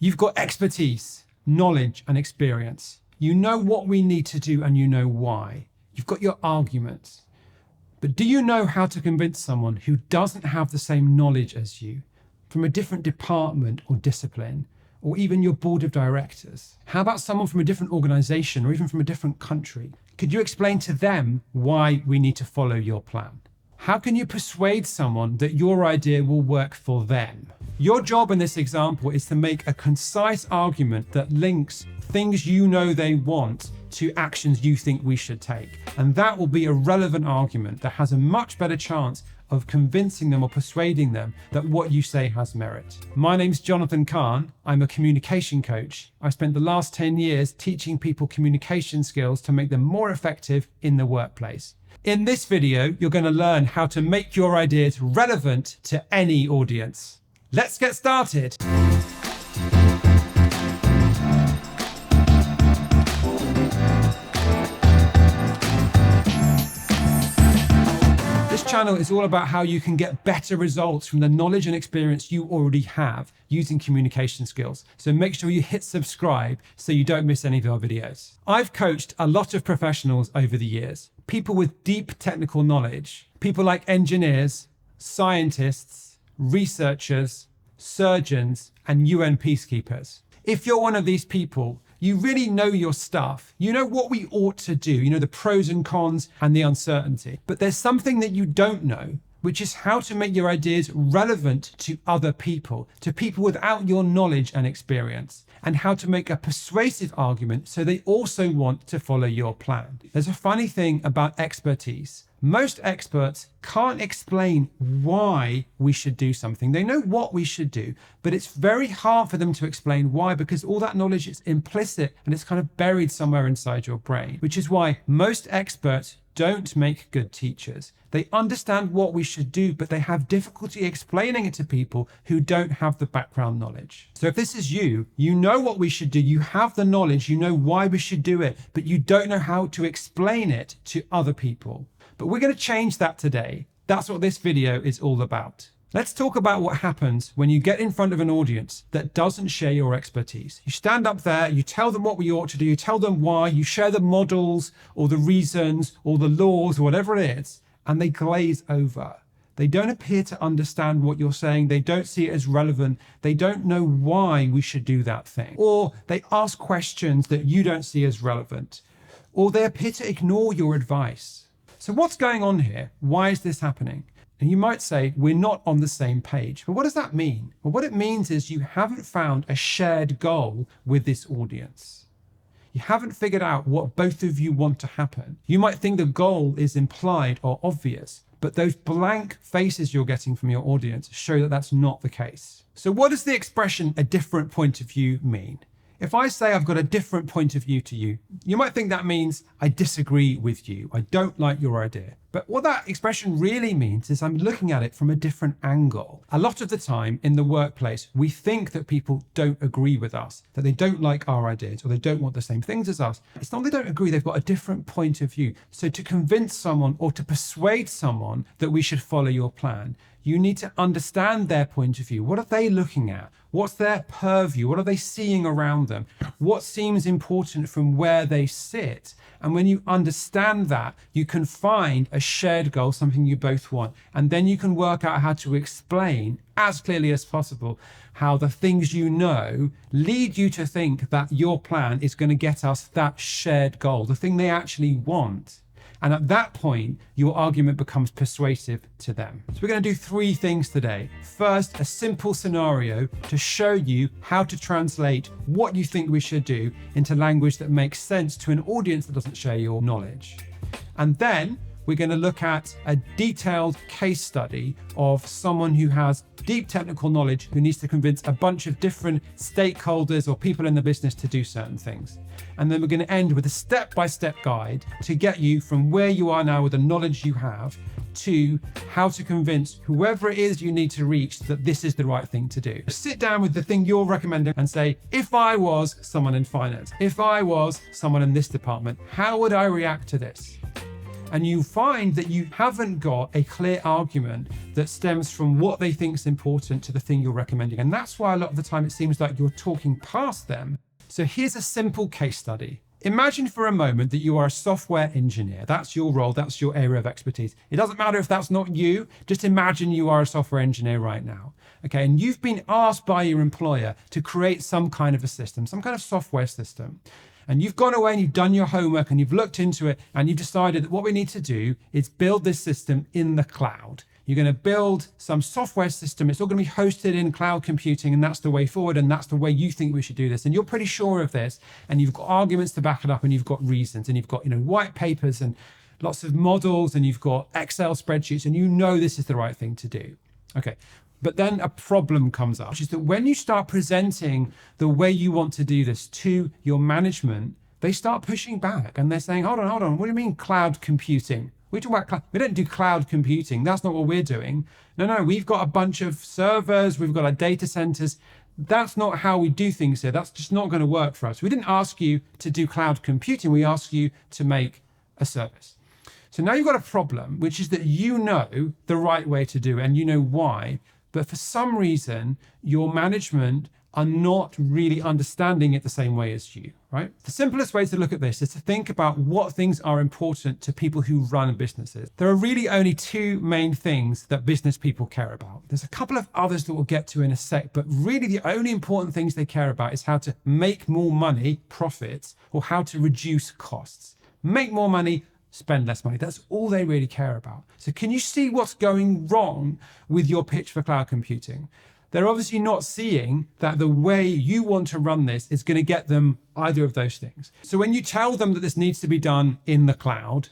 You've got expertise, knowledge, and experience. You know what we need to do and you know why. You've got your arguments. But do you know how to convince someone who doesn't have the same knowledge as you, from a different department or discipline, or even your board of directors? How about someone from a different organization or even from a different country? Could you explain to them why we need to follow your plan? How can you persuade someone that your idea will work for them? Your job in this example is to make a concise argument that links things you know they want to actions you think we should take. And that will be a relevant argument that has a much better chance of convincing them or persuading them that what you say has merit. My name's Jonathan Kahn. I'm a communication coach. I've spent the last 10 years teaching people communication skills to make them more effective in the workplace. In this video, you're going to learn how to make your ideas relevant to any audience. Let's get started. This channel is all about how you can get better results from the knowledge and experience you already have using communication skills. So make sure you hit subscribe so you don't miss any of our videos. I've coached a lot of professionals over the years, people with deep technical knowledge, people like engineers, scientists, researchers, surgeons, and UN peacekeepers. If you're one of these people, you really know your stuff. You know what we ought to do. You know the pros and cons and the uncertainty. But there's something that you don't know, which is how to make your ideas relevant to other people, to people without your knowledge and experience, and how to make a persuasive argument so they also want to follow your plan. There's a funny thing about expertise. Most experts can't explain why we should do something. They know what we should do, but it's very hard for them to explain why, because all that knowledge is implicit and it's kind of buried somewhere inside your brain, which is why most experts don't make good teachers. They understand what we should do, but they have difficulty explaining it to people who don't have the background knowledge. So if this is you, you know what we should do, you have the knowledge, you know why we should do it, but you don't know how to explain it to other people. But we're going to change that today. That's what this video is all about. Let's talk about what happens when you get in front of an audience that doesn't share your expertise. You stand up there, you tell them what we ought to do, you tell them why, you share the models or the reasons or the laws or whatever it is, and they glaze over. They don't appear to understand what you're saying. They don't see it as relevant. They don't know why we should do that thing. Or they ask questions that you don't see as relevant. Or they appear to ignore your advice. So what's going on here? Why is this happening? And you might say, we're not on the same page. But what does that mean? Well, what it means is you haven't found a shared goal with this audience. You haven't figured out what both of you want to happen. You might think the goal is implied or obvious, but those blank faces you're getting from your audience show that that's not the case. So what does the expression "a different point of view" mean? If I say I've got a different point of view to you, you might think that means I disagree with you. I don't like your idea. But what that expression really means is I'm looking at it from a different angle. A lot of the time in the workplace, we think that people don't agree with us, that they don't like our ideas, or they don't want the same things as us. It's not they don't agree, they've got a different point of view. So to convince someone or to persuade someone that we should follow your plan, you need to understand their point of view. What are they looking at? What's their purview? What are they seeing around them? What seems important from where they sit? And when you understand that, you can find a shared goal, something you both want. And then you can work out how to explain as clearly as possible how the things you know lead you to think that your plan is going to get us that shared goal, the thing they actually want. And at that point, your argument becomes persuasive to them. So we're going to do three things today. First, a simple scenario to show you how to translate what you think we should do into language that makes sense to an audience that doesn't share your knowledge. And then we're going to look at a detailed case study of someone who has deep technical knowledge who needs to convince a bunch of different stakeholders or people in the business to do certain things. And then we're going to end with a step-by-step guide to get you from where you are now with the knowledge you have to how to convince whoever it is you need to reach that this is the right thing to do. Sit down with the thing you're recommending and say, if I was someone in finance, if I was someone in this department, how would I react to this? And you find that you haven't got a clear argument that stems from what they think is important to the thing you're recommending. And that's why a lot of the time it seems like you're talking past them. So here's a simple case study. Imagine for a moment that you are a software engineer. That's your role, that's your area of expertise. It doesn't matter if that's not you, just imagine you are a software engineer right now. Okay, and you've been asked by your employer to create some kind of a system, some kind of software system. And you've gone away and you've done your homework and you've looked into it and you've decided that what we need to do is build this system in the cloud. You're going to build some software system. It's all going to be hosted in cloud computing, and that's the way forward, and that's the way you think we should do this. And you're pretty sure of this, and you've got arguments to back it up, and you've got reasons, and you've got, white papers and lots of models, and you've got Excel spreadsheets, and you know this is the right thing to do. Okay. But then a problem comes up, which is that when you start presenting the way you want to do this to your management, they start pushing back and they're saying, hold on. What do you mean cloud computing? We talk about cloud. We don't do cloud computing. That's not what we're doing. No, we've got a bunch of servers. We've got our data centers. That's not how we do things here. That's just not going to work for us. We didn't ask you to do cloud computing. We asked you to make a service. So now you've got a problem, which is that you know the right way to do it and you know why. But for some reason, your management are not really understanding it the same way as you, right? The simplest way to look at this is to think about what things are important to people who run businesses. There are really only two main things that business people care about. There's a couple of others that we'll get to in a sec, but really the only important things they care about is how to make more money, profits, or how to reduce costs. Make more money, spend less money. That's all they really care about. So can you see what's going wrong with your pitch for cloud computing? They're obviously not seeing that the way you want to run this is going to get them either of those things. So when you tell them that this needs to be done in the cloud,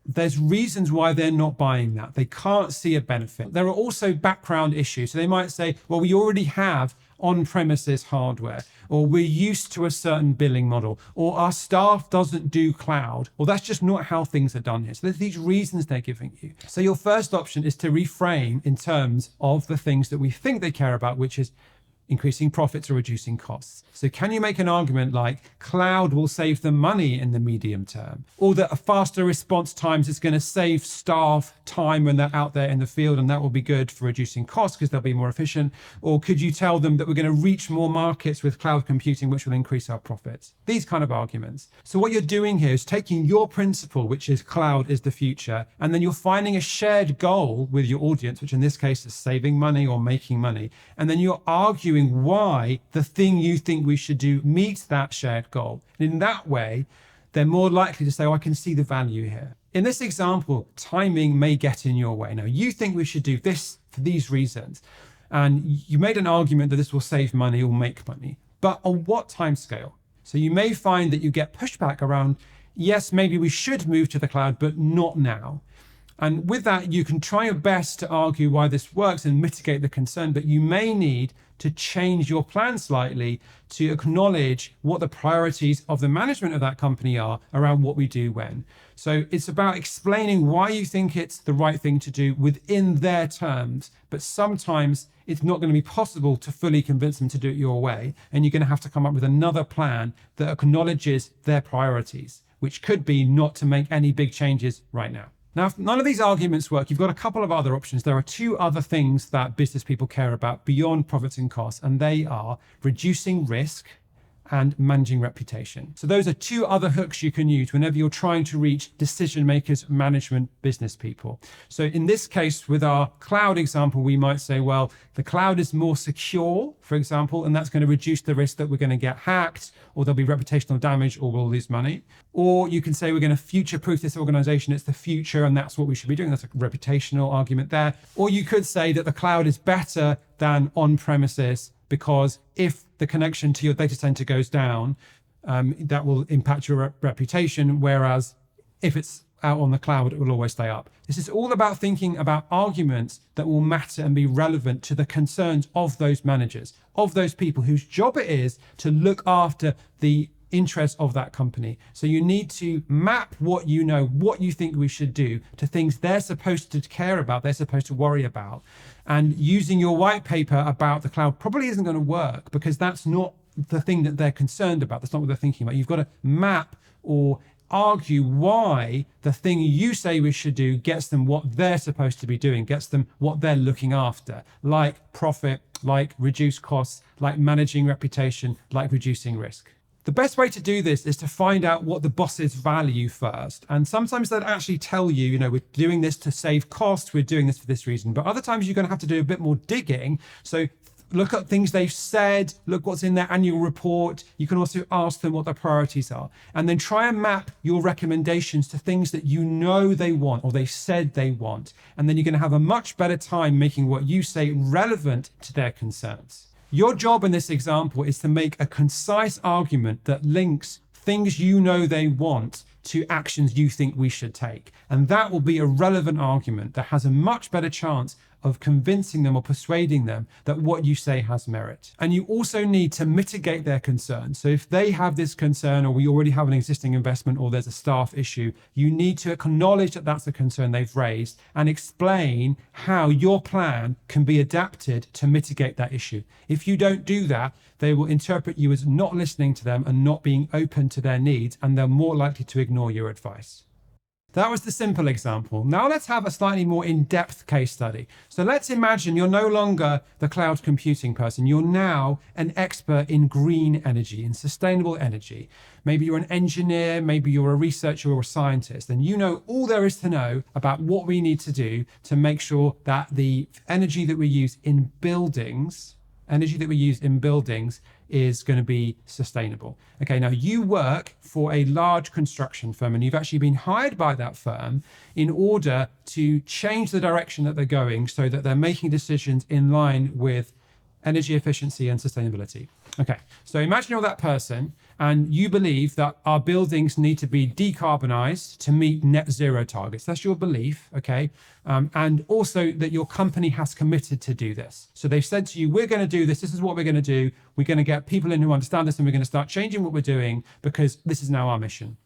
there's reasons why they're not buying that. They can't see a benefit. There are also background issues. So they might say, well, we already have on-premises hardware, or we're used to a certain billing model, or our staff doesn't do cloud, or that's just not how things are done here. So there's these reasons they're giving you. So your first option is to reframe in terms of the things that we think they care about, which is increasing profits or reducing costs. So can you make an argument like cloud will save them money in the medium term, or that a faster response times is going to save staff time when they're out there in the field and that will be good for reducing costs because they'll be more efficient? Or could you tell them that we're going to reach more markets with cloud computing, which will increase our profits? These kind of arguments. So what you're doing here is taking your principle, which is cloud is the future, and then you're finding a shared goal with your audience, which in this case is saving money or making money, and then you're arguing why the thing you think we should do meets that shared goal. And in that way, they're more likely to say, oh, I can see the value here. In this example, timing may get in your way. Now, you think we should do this for these reasons, and you made an argument that this will save money or make money, but on what time scale? So you may find that you get pushback around, yes, maybe we should move to the cloud, but not now. And with that, you can try your best to argue why this works and mitigate the concern, but you may need to change your plan slightly to acknowledge what the priorities of the management of that company are around what we do when. So it's about explaining why you think it's the right thing to do within their terms, but sometimes it's not going to be possible to fully convince them to do it your way, and you're going to have to come up with another plan that acknowledges their priorities, which could be not to make any big changes right now. Now, if none of these arguments work, you've got a couple of other options. There are two other things that business people care about beyond profits and costs, and they are reducing risk and managing reputation. So those are two other hooks you can use whenever you're trying to reach decision makers, management, business people. So in this case, with our cloud example, we might say, well, the cloud is more secure, for example, and that's going to reduce the risk that we're going to get hacked, or there'll be reputational damage, or we'll lose money. Or you can say we're going to future-proof this organization. It's the future, and that's what we should be doing. That's a reputational argument there. Or you could say that the cloud is better than on-premises, because if the connection to your data center goes down, that will impact your reputation, whereas if it's out on the cloud, it will always stay up. This is all about thinking about arguments that will matter and be relevant to the concerns of those managers, of those people whose job it is to look after the interests of that company. So you need to map what you know, what you think we should do, to things they're supposed to care about, they're supposed to worry about. And using your white paper about the cloud probably isn't going to work, because that's not the thing that they're concerned about. That's not what they're thinking about. You've got to map or argue why the thing you say we should do gets them what they're supposed to be doing, gets them what they're looking after, like profit, like reduced costs, like managing reputation, like reducing risk. The best way to do this is to find out what the bosses value first. And sometimes they'll actually tell you, we're doing this to save costs, we're doing this for this reason. But other times you're going to have to do a bit more digging. So look at things they've said, look what's in their annual report. You can also ask them what their priorities are. And then try and map your recommendations to things that you know they want or they said they want. And then you're going to have a much better time making what you say relevant to their concerns. Your job in this example is to make a concise argument that links things you know they want to actions you think we should take. And that will be a relevant argument that has a much better chance of convincing them or persuading them that what you say has merit. And you also need to mitigate their concerns. So if they have this concern, or we already have an existing investment, or there's a staff issue, you need to acknowledge that that's a concern they've raised and explain how your plan can be adapted to mitigate that issue. If you don't do that, they will interpret you as not listening to them and not being open to their needs, and they're more likely to ignore your advice. That was the simple example. Now let's have a slightly more in-depth case study. So let's imagine you're no longer the cloud computing person. You're now an expert in green energy, in sustainable energy. Maybe you're an engineer, maybe you're a researcher or a scientist, and you know all there is to know about what we need to do to make sure that the energy that we use in buildings is going to be sustainable. Okay, now you work for a large construction firm, and you've actually been hired by that firm in order to change the direction that they're going so that they're making decisions in line with energy efficiency and sustainability. Okay, so imagine you're that person and you believe that our buildings need to be decarbonized to meet net zero targets. That's your belief, okay? And also that your company has committed to do this. So they've said to you, we're going to do this. This is what we're going to do. We're going to get people in who understand this, and we're going to start changing what we're doing because this is now our mission.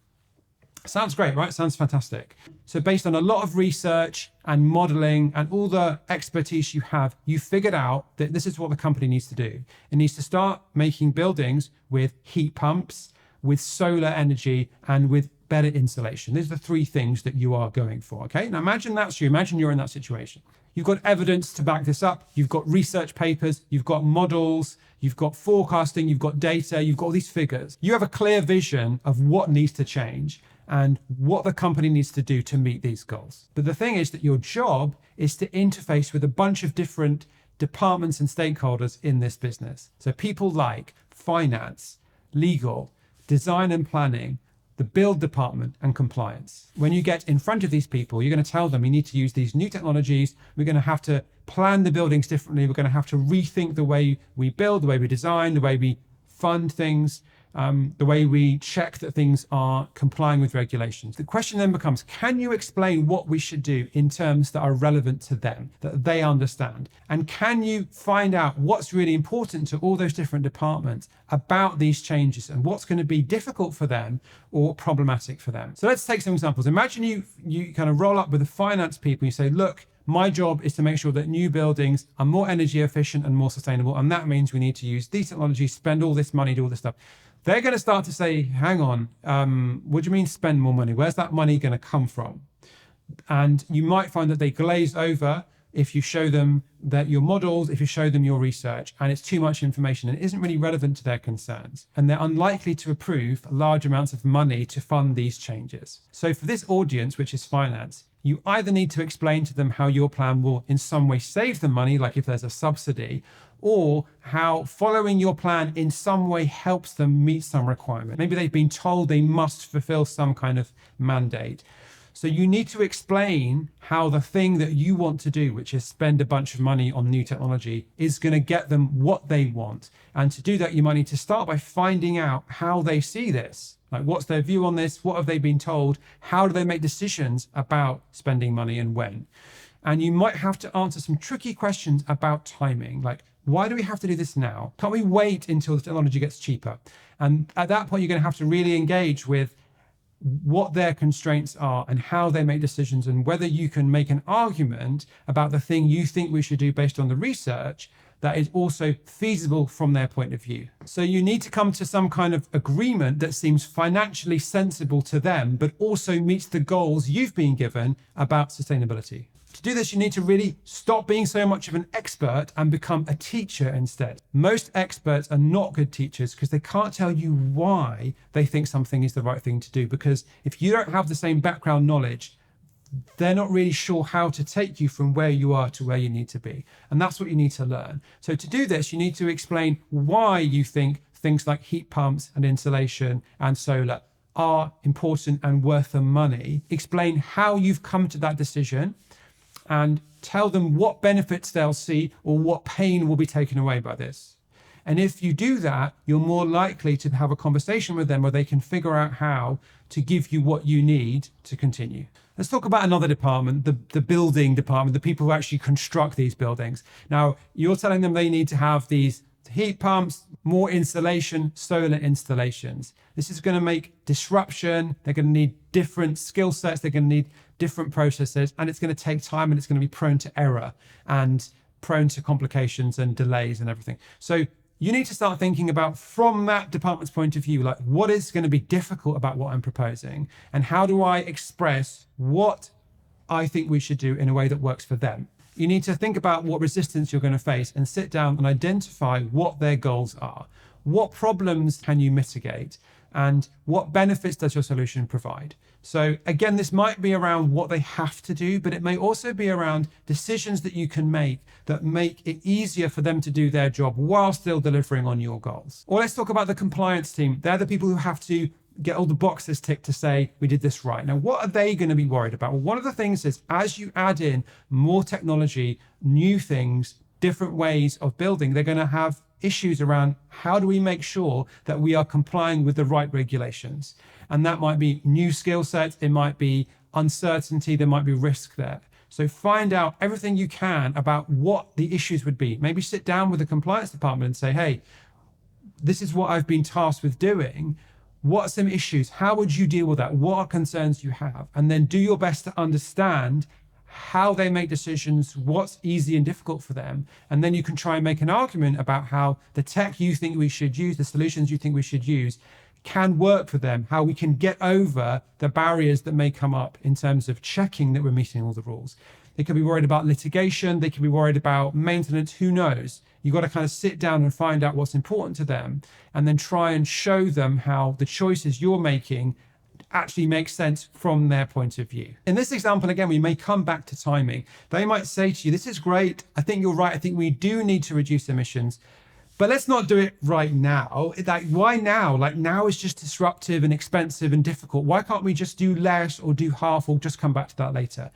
Sounds great, right? Sounds fantastic. So based on a lot of research and modeling and all the expertise you have, you figured out that this is what the company needs to do. It needs to start making buildings with heat pumps, with solar energy, and with better insulation. These are the three things that you are going for, okay? Now imagine that's you. Imagine you're in that situation. You've got evidence to back this up. You've got research papers, you've got models, you've got forecasting, you've got data, you've got all these figures. You have a clear vision of what needs to change and what the company needs to do to meet these goals. But the thing is that your job is to interface with a bunch of different departments and stakeholders in this business. So people like finance, legal, design and planning, the build department, and compliance. When you get in front of these people, you're going to tell them you need to use these new technologies. We're going to have to plan the buildings differently. We're going to have to rethink the way we build, the way we design, the way we fund things, the way we check that things are complying with regulations. The question then becomes, can you explain what we should do in terms that are relevant to them, that they understand? And can you find out what's really important to all those different departments about these changes and what's going to be difficult for them or problematic for them? So let's take some examples. Imagine you kind of roll up with the finance people. You say, look, my job is to make sure that new buildings are more energy efficient and more sustainable. And that means we need to use these technologies, spend all this money, do all this stuff. They're going to start to say, hang on, what do you mean spend more money? Where's that money going to come from? And you might find that they glaze over if you show them that your models, if you show them your research, and it's too much information and isn't really relevant to their concerns. And they're unlikely to approve large amounts of money to fund these changes. So for this audience, which is finance, you either need to explain to them how your plan will in some way save them money, like if there's a subsidy, or how following your plan in some way helps them meet some requirement. Maybe they've been told they must fulfill some kind of mandate. So you need to explain how the thing that you want to do, which is spend a bunch of money on new technology, is going to get them what they want. And to do that, you might need to start by finding out how they see this. Like, what's their view on this? What have they been told? How do they make decisions about spending money and when? And you might have to answer some tricky questions about timing, like, why do we have to do this now? Can't we wait until the technology gets cheaper? And at that point, you're going to have to really engage with what their constraints are and how they make decisions, and whether you can make an argument about the thing you think we should do based on the research that is also feasible from their point of view. So you need to come to some kind of agreement that seems financially sensible to them, but also meets the goals you've been given about sustainability. To do this, you need to really stop being so much of an expert and become a teacher instead. Most experts are not good teachers because they can't tell you why they think something is the right thing to do, because if you don't have the same background knowledge, they're not really sure how to take you from where you are to where you need to be. And that's what you need to learn. So to do this, you need to explain why you think things like heat pumps and insulation and solar are important and worth the money. Explain how you've come to that decision and tell them what benefits they'll see or what pain will be taken away by this. And if you do that, you're more likely to have a conversation with them where they can figure out how to give you what you need to continue. Let's talk about another department, the building department, the people who actually construct these buildings. Now, you're telling them they need to have these heat pumps, more insulation, solar installations. This is going to make disruption. They're going to need different skill sets. They're going to need different processes, and it's going to take time, and it's going to be prone to error and prone to complications and delays and everything. So you need to start thinking about, from that department's point of view, like, what is going to be difficult about what I'm proposing, and how do I express what I think we should do in a way that works for them. You need to think about what resistance you're going to face and sit down and identify what their goals are. What problems can you mitigate, and what benefits does your solution provide? So again, this might be around what they have to do, but it may also be around decisions that you can make that make it easier for them to do their job while still delivering on your goals. Or let's talk about the compliance team. They're the people who have to get all the boxes ticked to say, we did this right. Now, what are they going to be worried about? Well, one of the things is, as you add in more technology, new things, different ways of building, they're going to have issues around, how do we make sure that we are complying with the right regulations? And that might be new skill sets, it might be uncertainty, there might be risk there. So find out everything you can about what the issues would be. Maybe sit down with the compliance department and say, hey, this is what I've been tasked with doing. What are some issues? How would you deal with that? What are concerns you have? And then do your best to understand how they make decisions, what's easy and difficult for them. And then you can try and make an argument about how the tech you think we should use, the solutions you think we should use, can work for them, how we can get over the barriers that may come up in terms of checking that we're meeting all the rules. They could be worried about litigation, they could be worried about maintenance, who knows? You've got to kind of sit down and find out what's important to them, and then try and show them how the choices you're making actually make sense from their point of view. In this example, again, we may come back to timing. They might say to you, this is great, I think you're right, I think we do need to reduce emissions, but let's not do it right now. Like, why now? Like, now is just disruptive and expensive and difficult. Why can't we just do less or do half, or just come back to that later?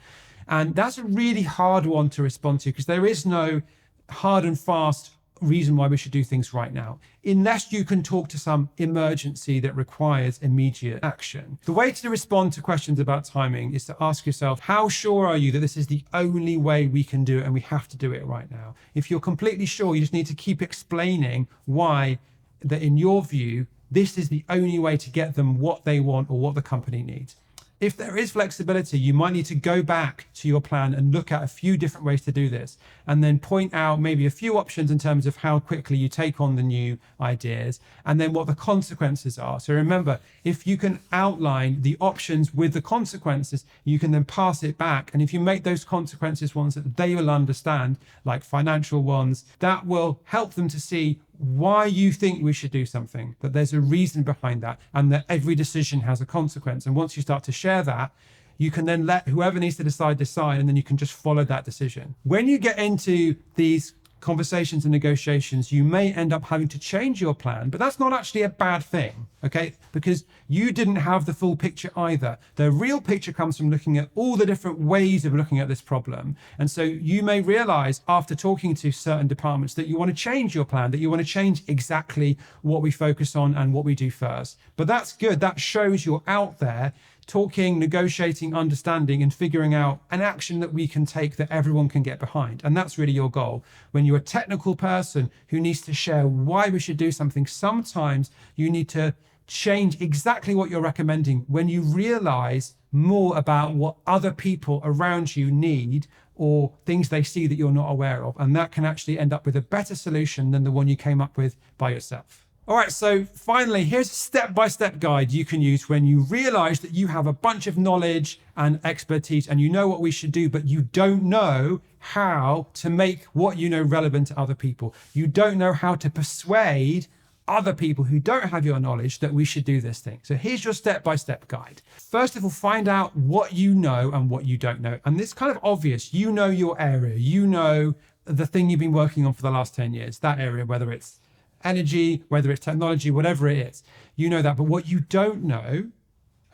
And that's a really hard one to respond to, because there is no hard and fast reason why we should do things right now, unless you can talk to some emergency that requires immediate action. The way to respond to questions about timing is to ask yourself, how sure are you that this is the only way we can do it and we have to do it right now? If you're completely sure, you just need to keep explaining why, that in your view, this is the only way to get them what they want or what the company needs. If there is flexibility, you might need to go back to your plan and look at a few different ways to do this, and then point out maybe a few options in terms of how quickly you take on the new ideas, and then what the consequences are. So remember, if you can outline the options with the consequences, you can then pass it back. And if you make those consequences ones that they will understand, like financial ones, that will help them to see why you think we should do something, that there's a reason behind that, and that every decision has a consequence. And once you start to share that, you can then let whoever needs to decide, and then you can just follow that decision. When you get into these conversations and negotiations, you may end up having to change your plan, but that's not actually a bad thing, okay? Because you didn't have the full picture either. The real picture comes from looking at all the different ways of looking at this problem. And so you may realize after talking to certain departments that you want to change your plan, that you want to change exactly what we focus on and what we do first. But that's good. That shows you're out there talking, negotiating, understanding, and figuring out an action that we can take that everyone can get behind. And that's really your goal. When you're a technical person who needs to share why we should do something, sometimes you need to change exactly what you're recommending when you realize more about what other people around you need or things they see that you're not aware of. And that can actually end up with a better solution than the one you came up with by yourself. All right, so finally, here's a step-by-step guide you can use when you realize that you have a bunch of knowledge and expertise and you know what we should do, but you don't know how to make what you know relevant to other people. You don't know how to persuade other people who don't have your knowledge that we should do this thing. So here's your step-by-step guide. First of all, find out what you know and what you don't know. And this is kind of obvious. You know your area. You know the thing you've been working on for the last 10 years, that area, whether it's energy, whether it's technology, whatever it is, you know that. But what you don't know,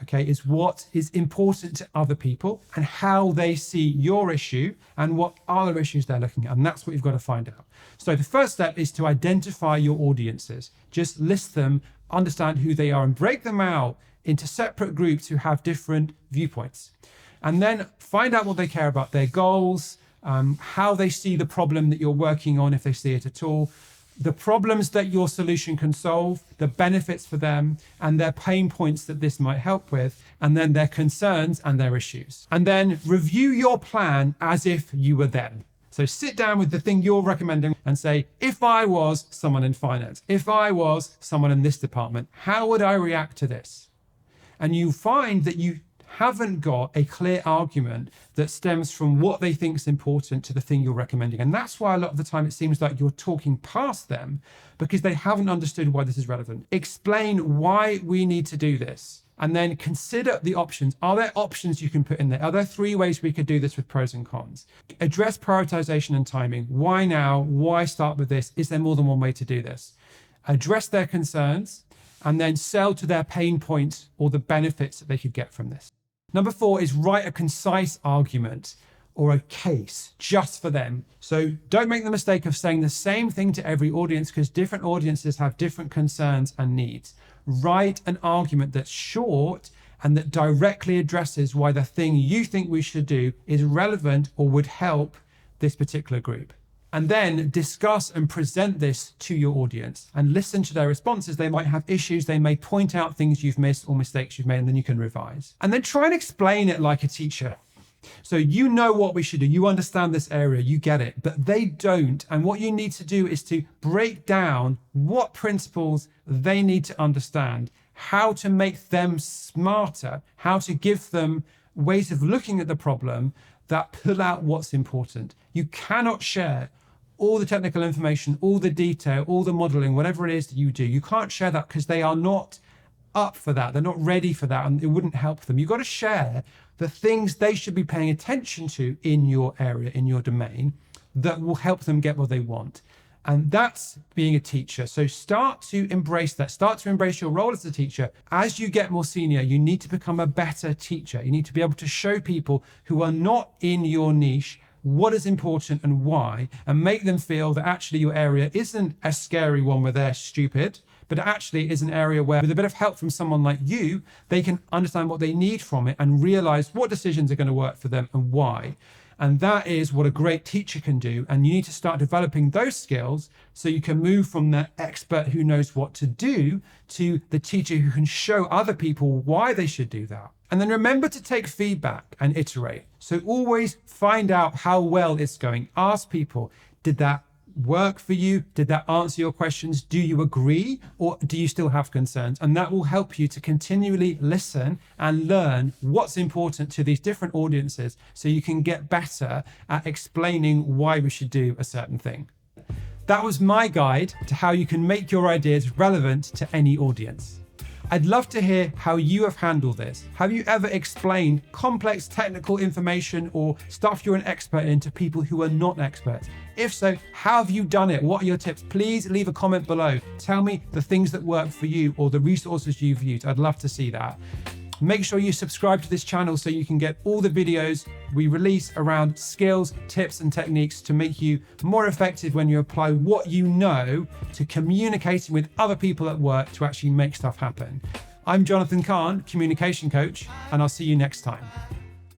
okay, is what is important to other people and how they see your issue and what other issues they're looking at. And that's what you've got to find out. So the first step is to identify your audiences. Just list them, understand who they are, and break them out into separate groups who have different viewpoints. And then find out what they care about, their goals, how they see the problem that you're working on, if they see it at all, the problems that your solution can solve, the benefits for them, and their pain points that this might help with, and then their concerns and their issues. And then review your plan as if you were them. So sit down with the thing you're recommending and say, if I was someone in finance, if I was someone in this department, how would I react to this? And you find that you haven't got a clear argument that stems from what they think is important to the thing you're recommending. And that's why a lot of the time it seems like you're talking past them because they haven't understood why this is relevant. Explain why we need to do this. And then consider the options. Are there options you can put in there? Are there 3 ways we could do this with pros and cons? Address prioritization and timing. Why now? Why start with this? Is there more than one way to do this? Address their concerns and then sell to their pain points or the benefits that they could get from this. Number 4 is write a concise argument or a case just for them. So don't make the mistake of saying the same thing to every audience because different audiences have different concerns and needs. Write an argument that's short and that directly addresses why the thing you think we should do is relevant or would help this particular group. And then discuss and present this to your audience and listen to their responses. They might have issues. They may point out things you've missed or mistakes you've made, and then you can revise. And then try and explain it like a teacher. So you know what we should do. You understand this area. You get it, but they don't. And what you need to do is to break down what principles they need to understand, how to make them smarter, how to give them ways of looking at the problem that pull out what's important. You cannot share all the technical information, all the detail, all the modeling, whatever it is that you do. You can't share that because they are not up for that. They're not ready for that, and it wouldn't help them. You've got to share the things they should be paying attention to in your area, in your domain, that will help them get what they want. And that's being a teacher. So start to embrace that. Start to embrace your role as a teacher. As you get more senior, you need to become a better teacher. You need to be able to show people who are not in your niche what is important and why, and make them feel that actually your area isn't a scary one where they're stupid, but it actually is an area where with a bit of help from someone like you, they can understand what they need from it and realize what decisions are going to work for them and why. And that is what a great teacher can do. And you need to start developing those skills so you can move from the expert who knows what to do to the teacher who can show other people why they should do that. And then remember to take feedback and iterate. So always find out how well it's going. Ask people, did that work for you? Did that answer your questions? Do you agree? Or do you still have concerns? And that will help you to continually listen and learn what's important to these different audiences so you can get better at explaining why we should do a certain thing. That was my guide to how you can make your ideas relevant to any audience. I'd love to hear how you have handled this. Have you ever explained complex technical information or stuff you're an expert in to people who are not experts? If so, how have you done it? What are your tips? Please leave a comment below. Tell me the things that work for you or the resources you've used. I'd love to see that. Make sure you subscribe to this channel so you can get all the videos we release around skills, tips, and techniques to make you more effective when you apply what you know to communicating with other people at work to actually make stuff happen. I'm Jonathan Kahn, communication coach, and I'll see you next time.